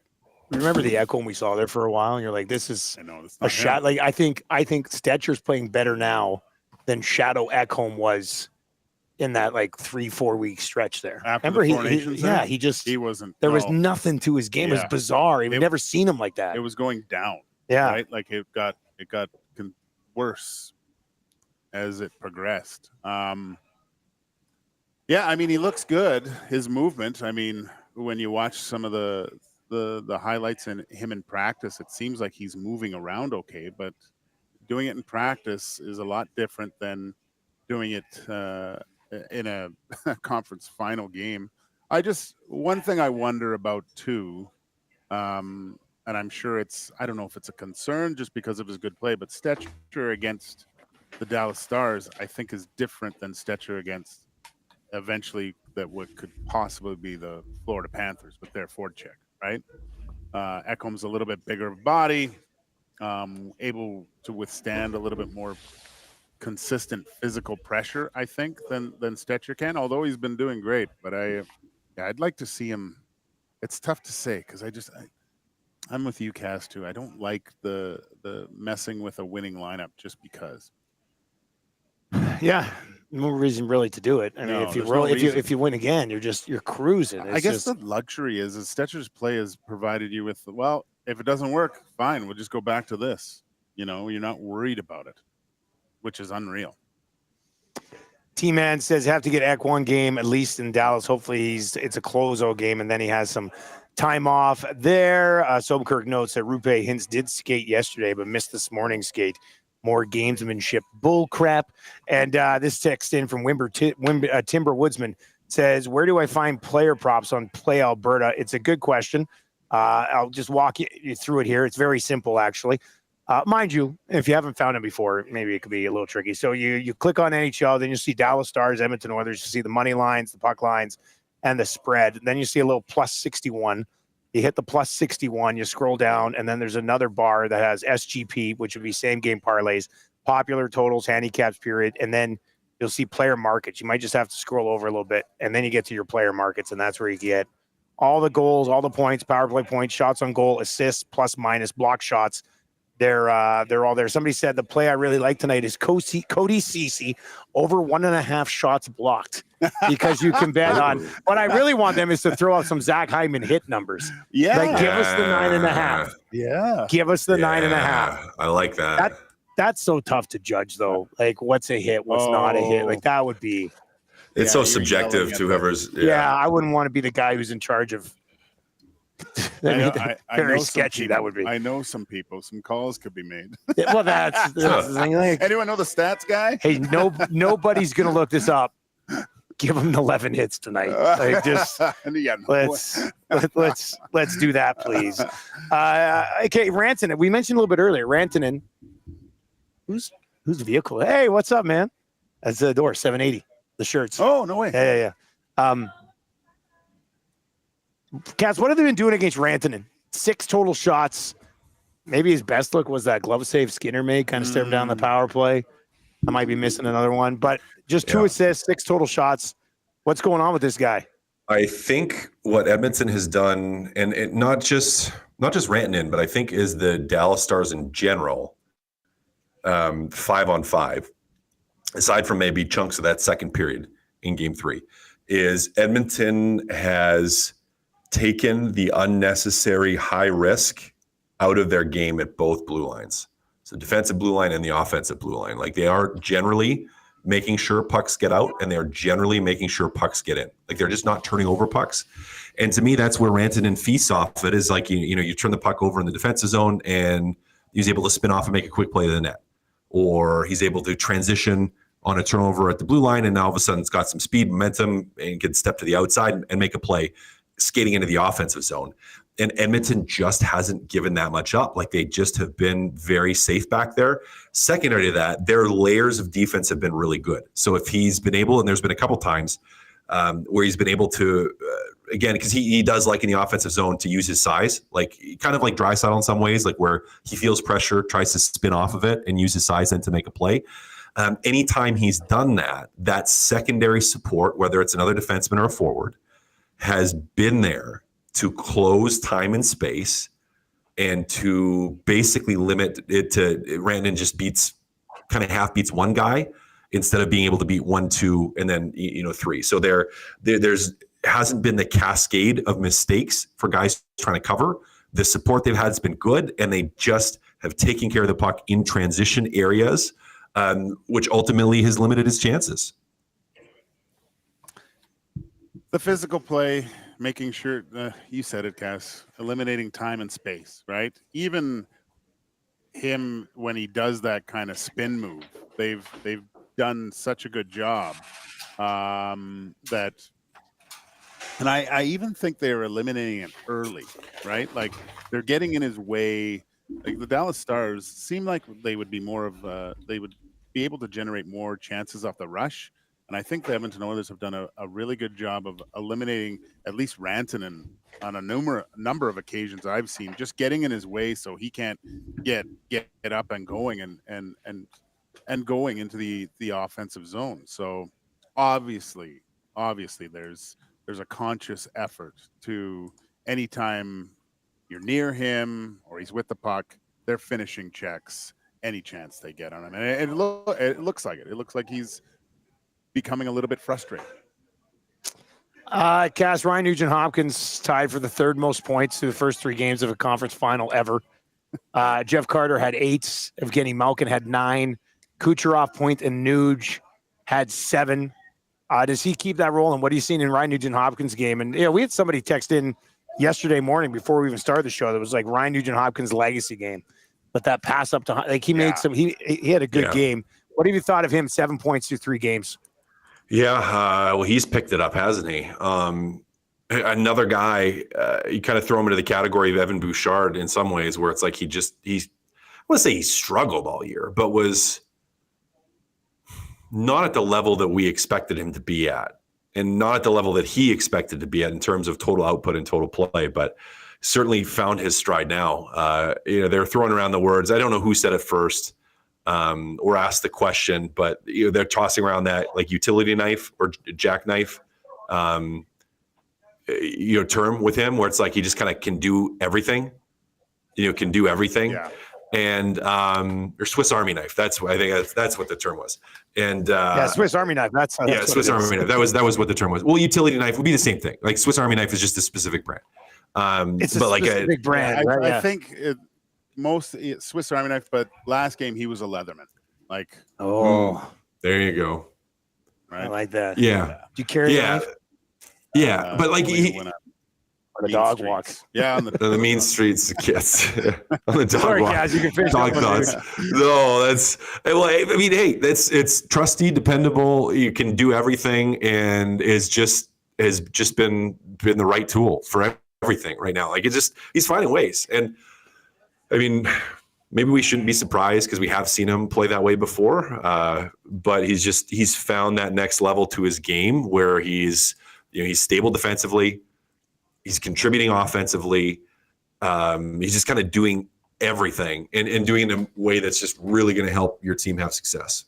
Remember the Ekholm we saw there for a while, and you're like, this is I know it's a not shot. him. Like I think Stetcher's playing better now than Shadow Ekholm was in that like 3-4 week stretch there. After Remember the Four Nations yeah, there? he wasn't. there was no. nothing to his game. It was Yeah. bizarre. We've It- never seen him like that. It was going down. Yeah. Right. Like it got worse as it progressed. Yeah, I mean, he looks good. His movement. I mean, when you watch some of the highlights in him in practice, it seems like he's moving around okay, but doing it in practice is a lot different than doing it in a conference final game. One thing I wonder about too, and I'm sure I don't know if it's a concern just because of his good play, but Stetcher against the Dallas Stars, I think, is different than Stetcher against eventually what could possibly be the Florida Panthers with their forecheck, right? Ekholm's a little bit bigger of body, able to withstand a little bit more consistent physical pressure, I think, than Stetcher can, although he's been doing great. But I'd like to see him. It's tough to say because I'm with you, Cass, too. I don't like the messing with a winning lineup just because. Yeah, no reason really to do it. I mean, No, if you win again, you're cruising. I guess the luxury is Stetcher's play has provided you with, well, if it doesn't work, fine, we'll just go back to this. You know, you're not worried about it, which is unreal. T-Man says have to get Ek one game at least in Dallas. Hopefully it's a closeout game, and then he has some time off there. Sobkirk notes that Rupe Hintz did skate yesterday, but missed this morning's skate. More gamesmanship bull crap. And this text in from Timber Woodsman says, where do I find player props on Play Alberta? It's a good question. I'll just walk you through it here. It's very simple, actually. Mind you, if you haven't found it before, maybe it could be a little tricky. So you click on NHL, then you see Dallas Stars, Edmonton Oilers. You see the money lines, the puck lines, and the spread. Then you see a little plus 61. You hit the plus 61, you scroll down, and then there's another bar that has SGP, which would be same game parlays, popular totals, handicaps, period. And then you'll see player markets. You might just have to scroll over a little bit, and then you get to your player markets, and that's where you get all the goals, all the points, power play points, shots on goal, assists, plus minus, block shots. They're all there. Somebody said the play I really like tonight is Cody Ceci over 1.5 shots blocked because you can bet on. What I really want them is to throw out some Zach Hyman hit numbers. Yeah. Like give us the 9.5. Yeah. Give us the 9.5. I like that. That's so tough to judge though. Like what's a hit, what's not a hit. Like that would be. It's so subjective to whoever's. Yeah, I wouldn't want to be the guy who's in charge of. I very know sketchy people, that would be. I know some people. Some calls could be made. Well, that's the thing. Like, Anyone know the stats guy? hey, nobody's gonna look this up. Give him 11 hits tonight. Like just let's do that, please. Okay, Rantanen. We mentioned a little bit earlier. Rantanen, whose vehicle? Hey, what's up, man? That's the door. 780. The shirts. Oh, no way. Yeah. Cass, what have they been doing against Rantanen? 6 total shots. Maybe his best look was that glove save Skinner made, kind of stared him down the power play. I might be missing another one, but just 2 assists, 6 total shots. What's going on with this guy? I think what Edmonton has done, and it, not just Rantanen, but I think is the Dallas Stars in general, 5-on-5, aside from maybe chunks of that second period in Game 3, is Edmonton has taken the unnecessary high risk out of their game at both blue lines. So defensive blue line and the offensive blue line. Like they are generally making sure pucks get out and they're generally making sure pucks get in. Like they're just not turning over pucks. And to me, that's where Rantanen feasts off. It is like, you turn the puck over in the defensive zone and he's able to spin off and make a quick play to the net. Or he's able to transition on a turnover at the blue line and now all of a sudden it's got some speed, momentum, and can step to the outside and make a play skating into the offensive zone. And Edmonton just hasn't given that much up. Like they just have been very safe back there. Secondary to that, their layers of defense have been really good. So if he's been able, and there's been a couple times where he's been able to, again, because he does like in the offensive zone to use his size, like kind of like Draisaitl in some ways, like where he feels pressure, tries to spin off of it and use his size then to make a play. Anytime he's done that, that secondary support, whether it's another defenseman or a forward, has been there to close time and space and to basically limit it to Rantanen just kind of half beats one guy instead of being able to beat 1, 2, and then 3. So there's hasn't been the cascade of mistakes for guys trying to cover. The support they've had has been good, and they just have taken care of the puck in transition areas, which ultimately has limited his chances. The physical play, making sure, you said it, Cass, eliminating time and space, right? Even him, when he does that kind of spin move, they've done such a good job that, and I even think they're eliminating it early, right? Like they're getting in his way. Like the Dallas Stars seem like they would be more of they would be able to generate more chances off the rush. And I think the Edmonton Oilers have done a really good job of eliminating at least Rantanen on a number of occasions I've seen, just getting in his way so he can't get up and going and going into the offensive zone. So obviously there's a conscious effort to, anytime you're near him or he's with the puck, they're finishing checks any chance they get on him. And it looks like it. It looks like he's becoming a little bit frustrated. Cass, Ryan Nugent-Hopkins tied for the third most points through the first 3 games of a conference final ever. Jeff Carter had 8. Evgeny Malkin had 9. Kucherov, Point, and Nuge had 7. Does he keep that rolling? What are you seeing in Ryan Nugent-Hopkins' game? And we had somebody text in yesterday morning before we even started the show that was like Ryan Nugent-Hopkins' legacy game. But that pass up to made some. He had a good game. What have you thought of him? 7 points through 3 games. Yeah, well, he's picked it up, hasn't he? Another guy, you kind of throw him into the category of Evan Bouchard in some ways, where it's like I want to say he struggled all year, but was not at the level that we expected him to be at, and not at the level that he expected to be at in terms of total output and total play, but certainly found his stride now. They're throwing around the words. I don't know who said it first or asked the question, but they're tossing around that like utility knife or jackknife term with him, where it's like he just kind of can do everything. Yeah. And or Swiss Army knife. That's what I think. That's what the term was. And Swiss Army knife. That's Swiss Army knife. That was what the term was. Well, utility knife would be the same thing. Like Swiss Army knife is just a specific brand. It's a specific brand. Right? I think most Swiss Army knife, but last game he was a Leatherman. Like, there you go. Right? I like that. Yeah. Do you carry a knife? Yeah, but like the dog walks. Yeah, on the mean streets, yes. On the dog Sorry, walk. guys, you can finish dog thoughts. No, it's trusty, dependable. You can do everything, and has just been the right tool for everything right now. Like he's finding ways, and I mean, maybe we shouldn't be surprised because we have seen him play that way before. But he's found that next level to his game where he's stable defensively. He's contributing offensively. He's just kind of doing everything and doing it in a way that's just really going to help your team have success.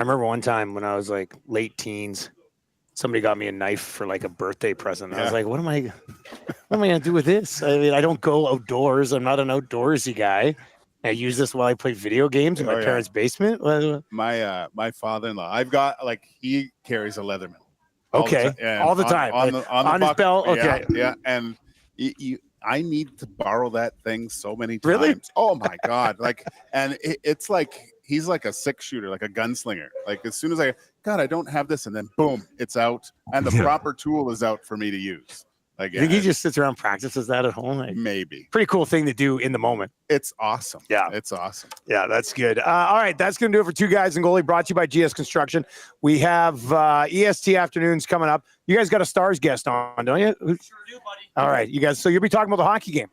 I remember one time when I was like late teens, somebody got me a knife for like a birthday present. I was like, what am I going to do with this? I mean, I don't go outdoors. I'm not an outdoorsy guy. I use this while I play video games in my parents' basement. My father-in-law, he carries a Leatherman. Okay, all the time. On his belt. Okay, yeah. And I need to borrow that thing so many times. Really? Oh my God! It's like he's like a 6-shooter, like a gunslinger. Like as soon as I don't have this, and then boom, it's out, and the proper tool is out for me to use. Like, I think he just sits around and practices that at home. Maybe. Pretty cool thing to do in the moment. It's awesome. Yeah. It's awesome. Yeah, that's good. All right, that's going to do it for Two Guys and Goalie, brought to you by GS Construction. We have EST afternoons coming up. You guys got a Stars guest on, don't you? Sure do, buddy. All right, you guys. So you'll be talking about the hockey game.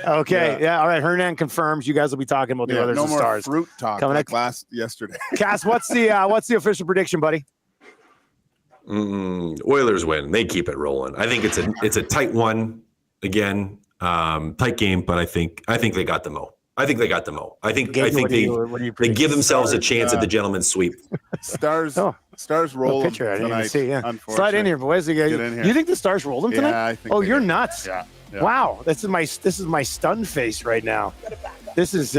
Okay. Yeah. All right. Hernan confirms you guys will be talking about the others and Stars. No more fruit talk coming like yesterday. Cass, what's the official prediction, buddy? Oilers win. They keep it rolling. I think it's a tight one again, tight game, but I think they got the mo. I think they give themselves a chance at the gentleman's sweep. Stars roll them tonight. Slide in here, boys. Get in here. You think the Stars roll them tonight? Yeah, I think. You're nuts. Yeah. Yeah. Wow, this is my stunned face right now. This is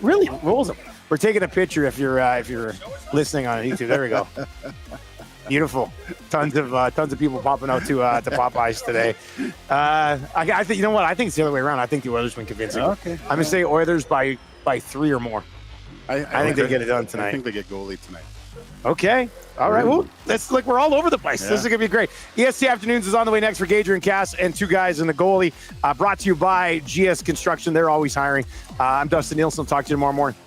really rolls. We're taking a picture if you're listening on YouTube. There we go. Beautiful. Tons of people popping out to Popeyes today. I think, you know what? I think it's the other way around. I think the Oilers win convincing. Okay. I'm gonna say Oilers by 3 or more. I think they get it done tonight. I think they get goalie tonight. Okay. All right. Well, that's like we're all over the place. Yeah. This is gonna be great. ESC Afternoons is on the way next for Gage and Cass and Two Guys and the Goalie. Brought to you by GS Construction. They're always hiring. I'm Dustin Nielson. Talk to you tomorrow morning.